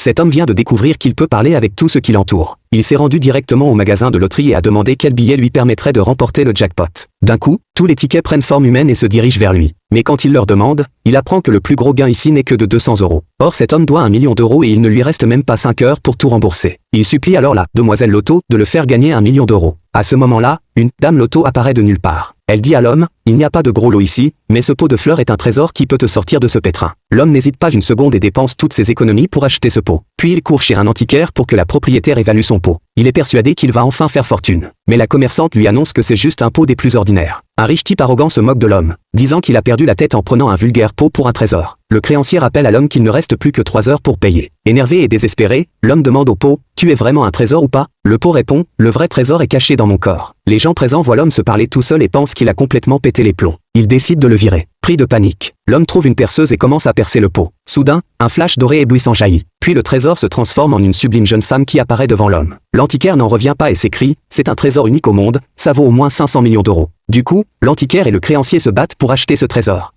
Cet homme vient de découvrir qu'il peut parler avec tout ce qui l'entoure. Il s'est rendu directement au magasin de loterie et a demandé quel billet lui permettrait de remporter le jackpot. D'un coup, tous les tickets prennent forme humaine et se dirigent vers lui. Mais quand il leur demande, il apprend que le plus gros gain ici n'est que de 200 €. Or cet homme doit 1 million d'euros et il ne lui reste même pas 5 heures pour tout rembourser. Il supplie alors la demoiselle Loto de le faire gagner 1 million d'euros. À ce moment-là, une dame Loto apparaît de nulle part. Elle dit à l'homme, il n'y a pas de gros lot ici, mais ce pot de fleurs est un trésor qui peut te sortir de ce pétrin. L'homme n'hésite pas une seconde et dépense toutes ses économies pour acheter ce pot. Puis il court chez un antiquaire pour que la propriétaire évalue son pot. Il est persuadé qu'il va enfin faire fortune. Mais la commerçante lui annonce que c'est juste un pot des plus ordinaires. Un riche type arrogant se moque de l'homme, disant qu'il a perdu la tête en prenant un vulgaire pot pour un trésor. Le créancier rappelle à l'homme qu'il ne reste plus que 3 heures pour payer. Énervé et désespéré, l'homme demande au pot, « Tu es vraiment un trésor ou pas ?» Le pot répond, « Le vrai trésor est caché dans mon corps. » Les gens présents voient l'homme se parler tout seul et pensent qu'il a complètement pété les plombs. Ils décident de le virer. Pris de panique, l'homme trouve une perceuse et commence à percer le pot. Soudain, un flash doré éblouissant jaillit. Puis le trésor se transforme en une sublime jeune femme qui apparaît devant l'homme. L'antiquaire n'en revient pas et s'écrie, « C'est un trésor unique au monde, ça vaut au moins 500 millions d'euros. » Du coup, l'antiquaire et le créancier se battent pour acheter ce trésor.